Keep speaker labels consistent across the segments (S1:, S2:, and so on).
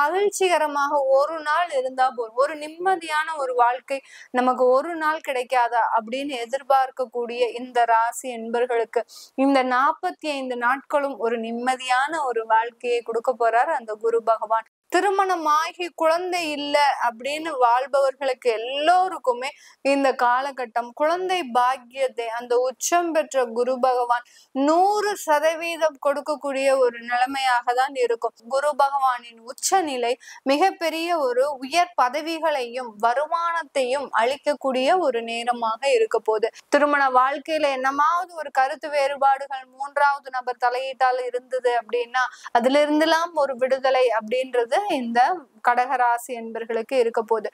S1: மகிழ்ச்சிகரமாக ஒரு நாள் இருந்தா போதும், ஒரு நிம்மதியான ஒரு வாழ்க்கை நமக்கு ஒரு நாள் கிடைக்காதா அப்படின்னு எதிர்பார்க்கக்கூடிய இந்த ராசி என்பர்களுக்கு இந்த 45 நாட்களும் ஒரு நிம்மதியான ஒரு வாழ்க்கையை கொடுக்க போறார் அந்த குரு பகவான். திருமணமாகி குழந்தை இல்ல அப்படின்னு வாழ்பவர்களுக்கு எல்லோருக்குமே இந்த காலகட்டம் குழந்தை பாக்கியத்தை அந்த உச்சம் பெற்ற குரு பகவான் 100% கொடுக்கக்கூடிய ஒரு நிலைமையாக தான் இருக்கும். குரு பகவானின் உச்ச நிலை மிகப்பெரிய ஒரு உயர் பதவிகளையும் வருமானத்தையும் அளிக்கக்கூடிய ஒரு நேரமாக இருக்க போகுது. திருமண வாழ்க்கையில என்னமாவது ஒரு கருத்து வேறுபாடுகள் 3வது நபர் தலையீட்டால் இருந்தது அப்படின்னா அதுல இருந்தெல்லாம் ஒரு விடுதலை அப்படின்றது இந்த கடகராசி என்பர்களுக்கு இருக்க போகுது.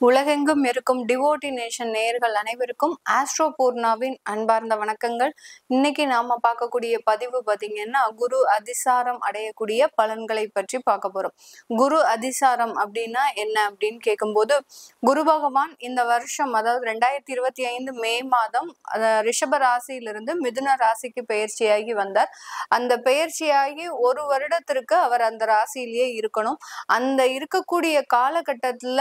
S1: உலகெங்கும் இருக்கும் டிவோட்டி நேஷன் நேயர்கள் அனைவருக்கும் ஆஸ்ட்ரோ பூர்ணாவின் அன்பார்ந்த வணக்கங்கள். இன்னைக்கு நாம பார்க்கக்கூடிய பதிவு பாத்தீங்கன்னா குரு அதிசாரம் அடையக்கூடிய பலன்களை பற்றி பார்க்க போறோம். குரு அதிசாரம் அப்படின்னா என்ன அப்படின்னு கேட்கும்போது, குரு பகவான் இந்த வருஷம் அதாவது 2025 மே மாதம் ரிஷப ராசியிலிருந்து மிதுன ராசிக்கு பெயர்ச்சியாகி வந்தார். அந்த பெயர்ச்சியாகி ஒரு வருடத்திற்கு அவர் அந்த ராசியிலேயே இருக்கணும். அந்த இருக்கக்கூடிய காலகட்டத்துல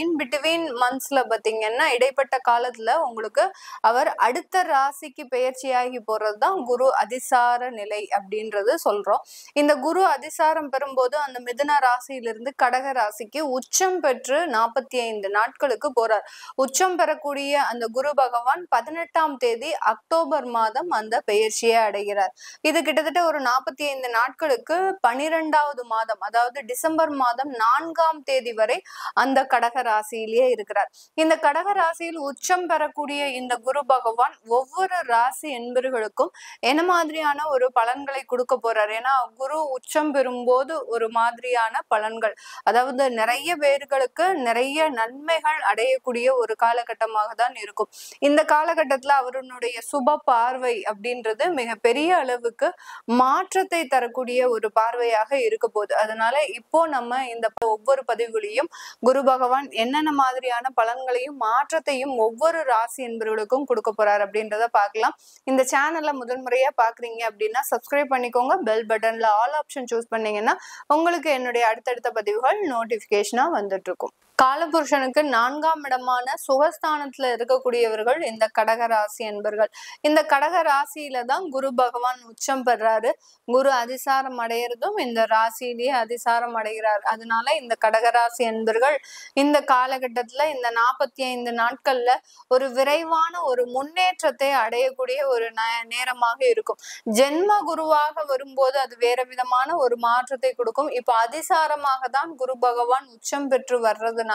S1: இன் பிட்வீன் மந்த்ஸ்ல பாத்தீங்கன்னா இடைப்பட்ட காலத்துல உங்களுக்கு அவர் அடுத்த ராசிக்கு பெயர்ச்சியாகி போறதுதான் குரு அதிசார நிலை அப்படின்றது சொல்றோம். இந்த குரு அதிசாரம் பெறும்போது அந்த மிதுன ராசியிலிருந்து கடக ராசிக்கு உச்சம் பெற்று 45 நாட்களுக்கு போறார். உச்சம் பெறக்கூடிய அந்த குரு பகவான் 18ஆம் தேதி அக்டோபர் மாதம் அந்த பெயர்ச்சியை அடைகிறார். இது கிட்டத்தட்ட ஒரு 45 நாட்களுக்கு 12வது மாதம் அதாவது டிசம்பர் மாதம் 4ஆம் தேதி வரை அந்த கடக ராசியிலேயே இருக்கிறார். இந்த கடக ராசியில் உச்சம் பெறக்கூடிய இந்த குரு பகவான் ஒவ்வொரு ராசி என்பர்களுக்கும் என்ன மாதிரியான ஒரு பலன்களை கொடுக்க போறார்? ஏன்னா குரு உச்சம் பெறும்போது ஒரு மாதிரியான பலன்கள், அதாவது நிறைய பேர்களுக்கு நிறைய நன்மைகள் அடையக்கூடிய ஒரு காலகட்டமாக தான் இருக்கும். இந்த காலகட்டத்துல அவருடைய சுப பார்வை அப்படின்றது மிக பெரிய அளவுக்கு மாற்றத்தை தரக்கூடிய ஒரு பார்வையாக இருக்க போகுது. அதனால இப்போ நம்ம இந்த ஒவ்வொரு பதிவுகளையும் குரு பகவான் என்னென்ன மாதிரியான பலன்களையும் மாற்றத்தையும் ஒவ்வொரு ராசி என்பவர்களுக்கும் கொடுக்க போறார் அப்படின்றத பார்க்கலாம். இந்த சேனல்ல முதல் முறையா பாக்குறீங்க அப்படின்னா சப்ஸ்கிரைப் பண்ணிக்கோங்க. பெல் பட்டன்ல ஆல் ஆப்ஷன் சூஸ் பண்ணீங்கன்னா உங்களுக்கு என்னுடைய அடுத்தடுத்த பதிவுகள் நோட்டிபிகேஷனா வந்துட்டு இருக்கும். காலபுருஷனுக்கு 4ஆம் இடமான சுகஸ்தானத்துல இருக்கக்கூடியவர்கள் இந்த கடக ராசி என்பர்கள். இந்த கடக ராசியில தான் குரு பகவான் உச்சம் பெறாரு. குரு அதிசாரம் அடையிறதும் இந்த ராசியிலேயே அதிசாரம் அடைகிறார். அதனால இந்த கடகராசி என்பர்கள் இந்த காலகட்டத்துல இந்த 45 நாட்கள்ல ஒரு விரைவான ஒரு முன்னேற்றத்தை அடையக்கூடிய ஒரு நேரமாக இருக்கும். ஜென்ம குருவாக வரும்போது அது வேற விதமான ஒரு மாற்றத்தை கொடுக்கும். இப்ப அதிசாரமாக தான் குரு பகவான் உச்சம் பெற்று வர்றதுனால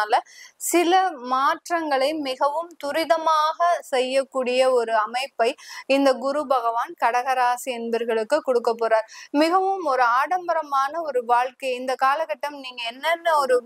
S1: சில மாற்றங்களை மிகவும் துரிதமாக செய்யக்கூடிய ஒரு அமைப்பை இந்த குரு பகவான் கடகராசி என்பர்களுக்கு கொடுக்க போறார். மிகவும் ஒரு ஆடம்பரமான ஒரு வாழ்க்கை இந்த காலகட்டம். நீங்க என்னென்ன ஒரு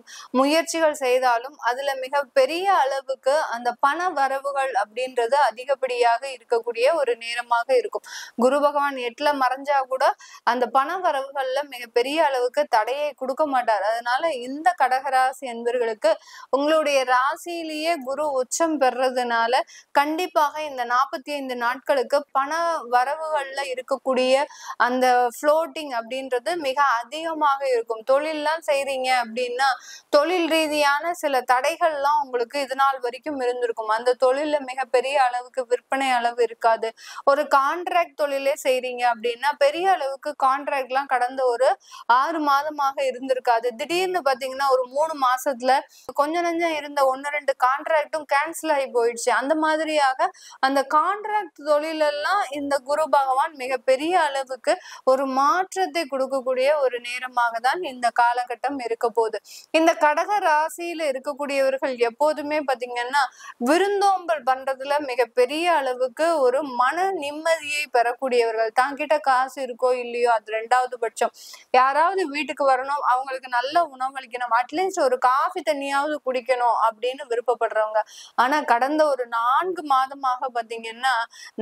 S1: முயற்சிகள் செய்தாலும் அதுல மிக பெரிய அளவுக்கு அந்த பண வரவுகள் அப்படின்றது அதிகப்படியாக இருக்கக்கூடிய ஒரு நேரமாக இருக்கும். குரு பகவான் 8ல மறைஞ்சா கூட அந்த பண வரவுகள்ல மிக பெரிய அளவுக்கு தடையை கொடுக்க மாட்டார். அதனால இந்த கடகராசி என்பர்களுக்கு உங்களுடைய ராசியிலேயே குரு உச்சம் பெறதுனால கண்டிப்பாக இந்த 45 நாட்களுக்கு பண வரவுகள்ல இருக்கக்கூடிய அந்த ஃப்ளோட்டிங் அப்படின்றது மிக அதிகமாக இருக்கும். தொழில்லாம் செய்றீங்க அப்படின்னா தொழில் ரீதியான சில தடைகள்லாம் உங்களுக்கு இது நாள் வரைக்கும் இருந்திருக்கும். அந்த தொழில்ல மிகப்பெரிய அளவுக்கு விற்பனை அளவு இருக்காது. ஒரு கான்ட்ராக்ட் தொழிலே செய்றீங்க அப்படின்னா பெரிய அளவுக்கு கான்ட்ராக்ட் எல்லாம் கடந்த ஒரு 6 மாதமாக இருந்திருக்காது. திடீர்னு பாத்தீங்கன்னா ஒரு 3 மாசத்துல கொஞ்சம் நஞ்சம் இருந்த 1-2 கான்ட்ராக்டும் கேன்சல் ஆகி போயிடுச்சு. அந்த மாதிரியாக அந்த கான்ட்ராக்ட் தொழிலெல்லாம் இந்த குரு பகவான் மிகப்பெரிய அளவுக்கு ஒரு மாற்றத்தை கொடுக்கக்கூடிய ஒரு நேரமாக தான் இந்த காலகட்டம் இருக்க போகுது. இந்த கடக ராசியில இருக்கக்கூடியவர்கள் எப்போதுமே பாத்தீங்கன்னா விருந்தோம்பல் பண்றதுல மிகப்பெரிய அளவுக்கு ஒரு மன நிம்மதியை பெறக்கூடியவர்கள். தாங்கிட்ட காசு இருக்கோ இல்லையோ அது 2வது பட்சம். யாராவது வீட்டுக்கு வரணும், அவங்களுக்கு நல்ல உணவளிக்கணும், அட்லீஸ்ட் ஒரு காஃபி தண்ணியாவது தண்ணியாவது குடிக்கணும் அப்படின்னு விருப்பப்படுறவங்க. ஆனா கடந்த ஒரு 4 மாதமாக பாத்தீங்கன்னா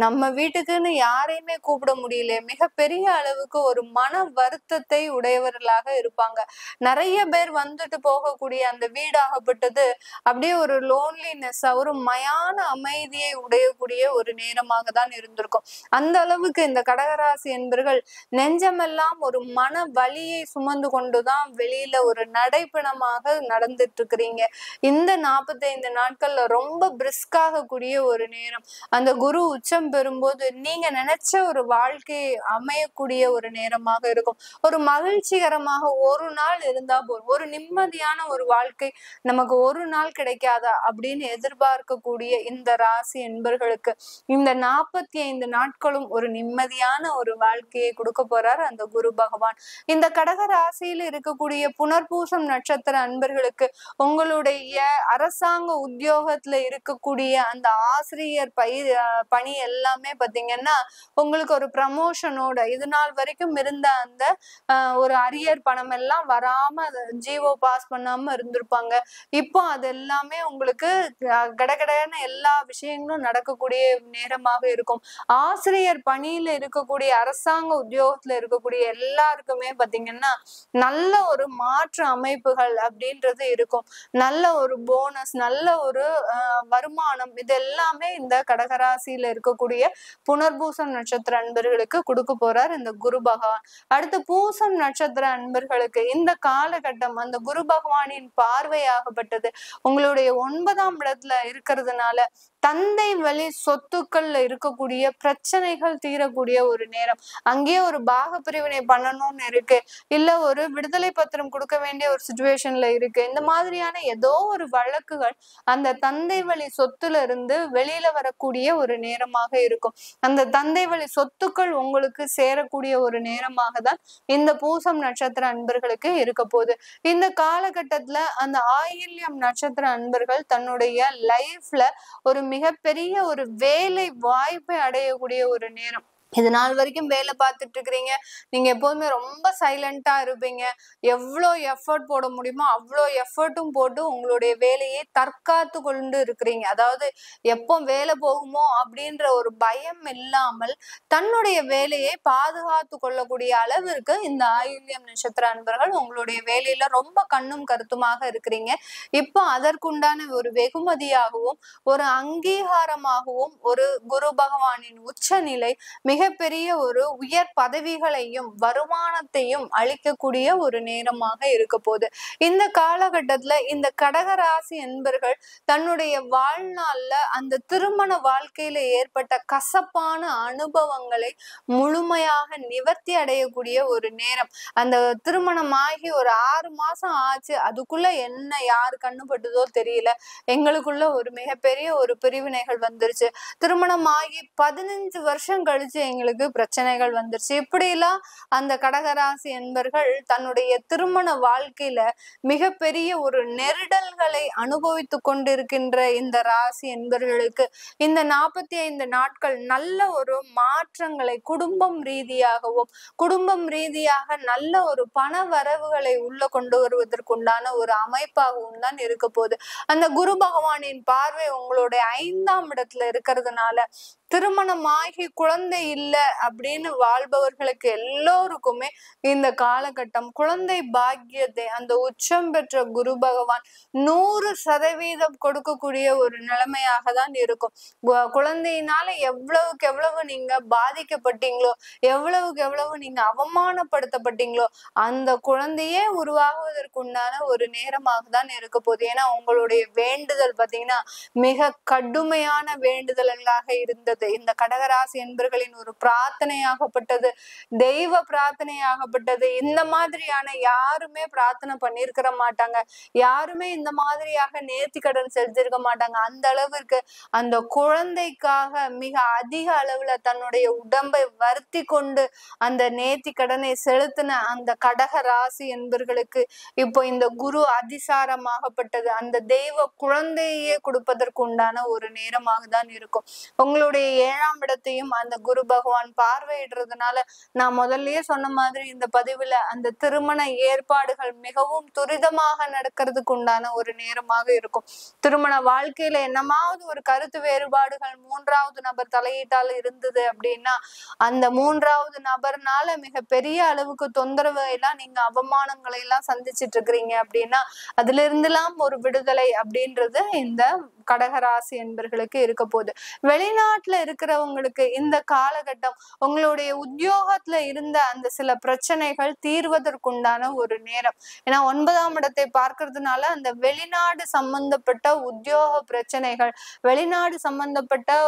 S1: நம்ம வீட்டுக்குன்னு யாரையுமே கூப்பிட முடியல. மிகப்பெரிய அளவுக்கு ஒரு மன வருத்தத்தை உடையவர்களாக இருப்பாங்க. நிறைய பேர் வந்துட்டு போகக்கூடிய அந்த வீடாகப்பட்டது அப்படியே ஒரு லோன்லினஸ், ஒரு மயான அமைதியை உடையக்கூடிய ஒரு நேரமாக தான் இருந்திருக்கும். அந்த அளவுக்கு இந்த கடகராசி என்பர்கள் நெஞ்சமெல்லாம் ஒரு மன வலியை சுமந்து கொண்டுதான் வெளியில ஒரு நடைப்பணமாக நடந்துட்டு இருக்கிறீங்க. இந்த 45 நாட்கள்ல ரொம்ப பிரிஸ்காக கூடிய ஒரு நேரம். அந்த குரு உச்சம் பெறும்போது நீங்க நினைச்ச ஒரு வாழ்க்கை அமையக்கூடிய ஒரு நேரமாக இருக்கும். ஒரு மகிழ்ச்சிகரமாக ஒரு நாள் இருந்தா போதும், ஒரு நிம்மதியான ஒரு வாழ்க்கை நமக்கு ஒரு நாள் கிடைக்காதா அப்படின்னு எதிர்பார்க்கக்கூடிய இந்த ராசி என்பர்களுக்கு இந்த 45 நாட்களும் ஒரு நிம்மதியான ஒரு வாழ்க்கையை கொடுக்க போறார் அந்த குரு பகவான். இந்த கடக ராசியில இருக்கக்கூடிய புனர்பூசம் நட்சத்திர அன்பர்களுக்கு உங்களுடைய அரசாங்க உத்தியோகத்துல இருக்கக்கூடிய அந்த ஆசிரியர் பணி எல்லாமே பாத்தீங்கன்னா உங்களுக்கு ஒரு ப்ரமோஷனோட இது நாள் வரைக்கும் இருந்த அந்த ஒரு அரியர் பணம் எல்லாம் வராம ஜிஓ பாஸ் பண்ணாம இருந்திருப்பாங்க. இப்போ அது எல்லாமே உங்களுக்கு கடகடன்னு எல்லா விஷயங்களும் நடக்கக்கூடிய நேரமாக இருக்கும். ஆசிரியர் பணியில இருக்கக்கூடிய அரசாங்க உத்தியோகத்துல இருக்கக்கூடிய எல்லாருக்குமே பாத்தீங்கன்னா நல்ல ஒரு மாற்று அமைப்புகள் அப்படின்றது இருக்கும். நல்ல ஒரு போனஸ், நல்ல ஒரு வருமானம், இது எல்லாமே இந்த கடகராசியில இருக்கக்கூடிய புனர்பூசம் நட்சத்திர அன்பர்களுக்கு கொடுக்க போறார் இந்த குரு பகவான். அடுத்து பூசம் நட்சத்திர அன்பர்களுக்கு இந்த காலகட்டம் அந்த குரு பகவானின் பார்வையாகப்பட்டது உங்களுடைய 9ஆம் இடத்துல இருக்கிறதுனால தந்தை வழி சொத்துக்கள்ல இருக்கக்கூடிய பிரச்சனைகள் தீரக்கூடிய ஒரு நேரம். அங்கேயே ஒரு பாக பிரிவினை பண்ணணும்னு இருக்கு, இல்ல ஒரு விடுதலை பத்திரம் கொடுக்க வேண்டிய ஒரு சிச்சுவேஷன்ல இருக்கு. இந்த மாதிரியான ஏதோ ஒரு வழக்குகள் அந்த தந்தை வழி சொத்துல இருந்து வெளியில வரக்கூடிய ஒரு நேரமாக இருக்கும். அந்த தந்தை வழி சொத்துக்கள் உங்களுக்கு சேரக்கூடிய ஒரு நேரமாக தான் இந்த பூசம் நட்சத்திர அன்பர்களுக்கு இருக்க போகுது. இந்த காலகட்டத்துல அந்த ஆயில்யம் நட்சத்திர அன்பர்கள் தன்னுடைய லைஃப்ல ஒரு மிகப்பெரிய ஒரு வேலை வாய்ப்பை அடையக்கூடிய ஒரு நேரம். இது நாள் வரைக்கும் வேலை பார்த்துட்டு இருக்கிறீங்க, நீங்க எப்போதுமே ரொம்ப சைலண்டா இருப்பீங்க. எவ்வளோ எஃபர்ட் போட முடியுமோ அவ்வளோ எஃபர்ட்டும் போட்டு உங்களுடைய வேலையை தற்காத்து கொண்டு இருக்கிறீங்க. அதாவது எப்போ வேலை போகுமோ அப்படின்ற ஒரு பயம் இல்லாமல் தன்னுடைய வேலையை பாதுகாத்து கொள்ளக்கூடிய அளவிற்கு இந்த ஆயில்யம் நட்சத்திர அன்பர்கள் உங்களுடைய வேலையில ரொம்ப கண்ணும் கருத்துமாக இருக்கிறீங்க. இப்போ அதற்குண்டான ஒரு வெகுமதியாகவும் ஒரு அங்கீகாரமாகவும் ஒரு குரு பகவானின் உச்சநிலை மிகப்பெரிய ஒரு உயர் பதவிகளையும் வருமானத்தையும் அளிக்கக்கூடிய ஒரு நேரமாக இருக்க போகுது. இந்த காலகட்டத்துல இந்த கடகராசி என்பர்கள் தன்னுடைய வாழ்நாள்ல அந்த திருமண வாழ்க்கையில ஏற்பட்ட கசப்பான அனுபவங்களை முழுமையாக நிவர்த்தி அடையக்கூடிய ஒரு நேரம். அந்த திருமணமாகி ஒரு 6 மாசம் ஆச்சு, அதுக்குள்ள என்ன யாரு கண்ணுபட்டதோ தெரியல, எங்களுக்குள்ள ஒரு மிகப்பெரிய ஒரு பிரிவினைகள் வந்துருச்சு. திருமணமாகி 15 வருஷம் கழிச்சு எங்களுக்கு பிரச்சனைகள் வந்துருச்சு. இப்படிலாம் அந்த கடகராசி என்பர்கள் தன்னுடைய திருமண வாழ்க்கையில மிகப்பெரிய ஒரு நெருடல்களை அனுபவித்து கொண்டிருக்கின்ற இந்த ராசி என்பர்களுக்கு இந்த 45 நாட்கள் நல்ல ஒரு மாற்றங்களை குடும்பம் ரீதியாக நல்ல ஒரு பண வரவுகளை உள்ள கொண்டு வருவதற்குண்டான ஒரு அமைப்பாகவும் தான் இருக்க போகுது. அந்த குரு பகவானின் பார்வை உங்களுடைய 5ஆம் இடத்துல இருக்கிறதுனால திருமணமாகி குழந்தை இல்லை அப்படின்னு வாழ்பவர்களுக்கு எல்லோருக்குமே இந்த காலகட்டம் குழந்தை பாக்கியத்தை அந்த உச்சம் பெற்ற குரு பகவான் 100% கொடுக்கக்கூடிய ஒரு நிலைமையாக தான் இருக்கும். குழந்தையினால எவ்வளவுக்கு எவ்வளவு நீங்க பாதிக்கப்பட்டீங்களோ, எவ்வளவுக்கு எவ்வளவு நீங்க அவமானப்படுத்தப்பட்டீங்களோ அந்த குழந்தையே உருவாகுவதற்குண்டான ஒரு நேரமாக தான் இருக்க போகுது. ஏன்னா உங்களுடைய வேண்டுதல் பாத்தீங்கன்னா மிக கடுமையான வேண்டுதல்களாக இருந்தது. இந்த கடகராசி என்பர்களின் ஒரு பிரார்த்தனையாகப்பட்டது தெய்வ பிரார்த்தனையாகப்பட்டது. இந்த மாதிரியான யாருமே பிரார்த்தனை பண்ணிருக்கிற மாட்டாங்க, யாருமே இந்த மாதிரியாக நேர்த்தி கடன் செஞ்சிருக்க மாட்டாங்க. அந்த அளவிற்கு அந்த குழந்தைக்காக மிக அதிக அளவுல தன்னுடைய உடம்பை வருத்தி கொண்டு அந்த நேர்த்தி கடனை செலுத்தின அந்த கடக ராசி என்பர்களுக்கு இப்போ இந்த குரு அதிசாரமாகப்பட்டது அந்த தெய்வ குழந்தையே கொடுப்பதற்கு உண்டான ஒரு நேரமாக தான் இருக்கும். உங்களுடைய உங்களுடைய 7ஆம் இடத்தையும் அந்த குரு பகவான் பார்வையிடுறதுனால நான் முதல்லயே சொன்ன மாதிரி இந்த பதிவுல அந்த திருமண ஏற்பாடுகள் மிகவும் துரிதமாக நடக்கிறதுக்கு உண்டான ஒரு நேரமாக இருக்கும். திருமண வாழ்க்கையில என்னமாவது ஒரு கருத்து வேறுபாடுகள் 3வது நபர் தலையீட்டால் இருந்தது அப்படின்னா அந்த 3வது நபர்னால மிக பெரிய அளவுக்கு தொந்தரவு எல்லாம் நீங்க அவமானங்களை எல்லாம் சந்திச்சிட்டு இருக்கிறீங்க அப்படின்னா அதுல இருந்தெல்லாம் ஒரு விடுதலை அப்படின்றது இந்த கடகராசி என்பர்களுக்கு இருக்க போகுது. வெளிநாட்டுல இருக்கிறவங்களுக்கு இந்த காலகட்டம் உங்களுடைய உத்தியோகத்துல இருந்த அந்த சில பிரச்சனைகள் தீர்வதற்குண்டான ஒரு நேரம். ஏன்னா 9ஆம் இடத்தை பார்க்கறதுனால அந்த வெளிநாடு சம்பந்தப்பட்ட உத்தியோக பிரச்சனைகள், வெளிநாடு சம்பந்தப்பட்ட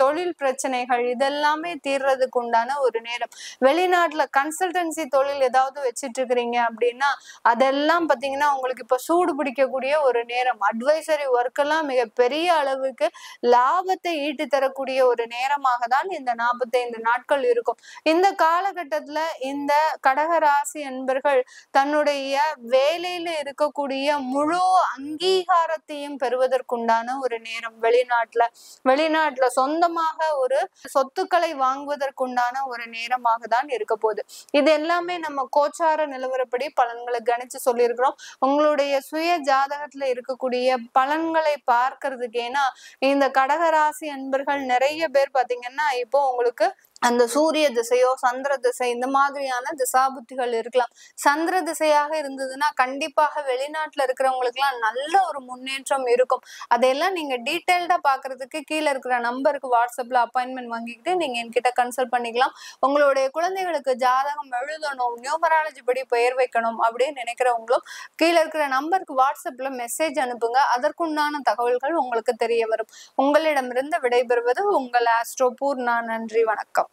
S1: தொழில் பிரச்சனைகள் இதெல்லாமே தீர்றதுக்கு உண்டான ஒரு நேரம். வெளிநாட்டுல கன்சல்டன்சி தொழில் ஏதாவது வச்சிட்டு இருக்கிறீங்க அப்படின்னா அதெல்லாம் பாத்தீங்கன்னா உங்களுக்கு இப்ப சூடு பிடிக்கக்கூடிய ஒரு நேரம். அட்வைசரி ஒர்க் எல்லாம் மிக பெரிய அளவுக்கு லாபத்தை ஈட்டி தரக்கூடிய ஒரு நேரமாக தான் இந்த 45 நாட்கள் இருக்கும். இந்த காலகட்டத்துல இந்த கடகராசி என்பர்கள் தன்னுடைய வேலையில இருக்கக்கூடிய முழு அங்கீகாரத்தையும் பெறுவதற்குண்டான ஒரு நேரம். வெளிநாட்டுல சொந்தமாக ஒரு சொத்துக்களை வாங்குவதற்குண்டான ஒரு நேரமாக தான் இருக்க போகுது. இது எல்லாமே நம்ம கோச்சார நிலவரப்படி பலன்களை கணிச்சு சொல்லியிருக்கிறோம். உங்களுடைய சுய ஜாதகத்துல இருக்கக்கூடிய பலன்களை பார்க்கறதுக்கு, ஏன்னா இந்த கடகராசி அன்பர்கள் நிறைய பேர் பாத்தீங்கன்னா இப்போ உங்களுக்கு அந்த சூரிய திசையோ சந்திர திசை இந்த மாதிரியான திசாபுத்திகள் இருக்கலாம். சந்திர திசையாக இருந்ததுன்னா கண்டிப்பாக வெளிநாட்டுல இருக்கிறவங்களுக்கு எல்லாம் நல்ல ஒரு முன்னேற்றம் இருக்கும். அதையெல்லாம் நீங்க டீட்டெயில்டா பாக்குறதுக்கு கீழே இருக்கிற நம்பருக்கு வாட்ஸ்அப்ல அப்பாயின்மெண்ட் வாங்கிக்கிட்டு நீங்க என்கிட்ட கன்சல்ட் பண்ணிக்கலாம். உங்களுடைய குழந்தைகளுக்கு ஜாதகம் எழுதணும், நியூமராலஜி படி பெயர் வைக்கணும் அப்படின்னு நினைக்கிறவங்களும் கீழே இருக்கிற நம்பருக்கு வாட்ஸ்அப்ல மெசேஜ் அனுப்புங்க. அதற்குண்டான தகவல்கள் உங்களுக்கு தெரிய வரும். உங்களிடமிருந்து விடைபெறுவது உங்கள் ஆஸ்ட்ரோ பூர்ணா. நன்றி, வணக்கம்.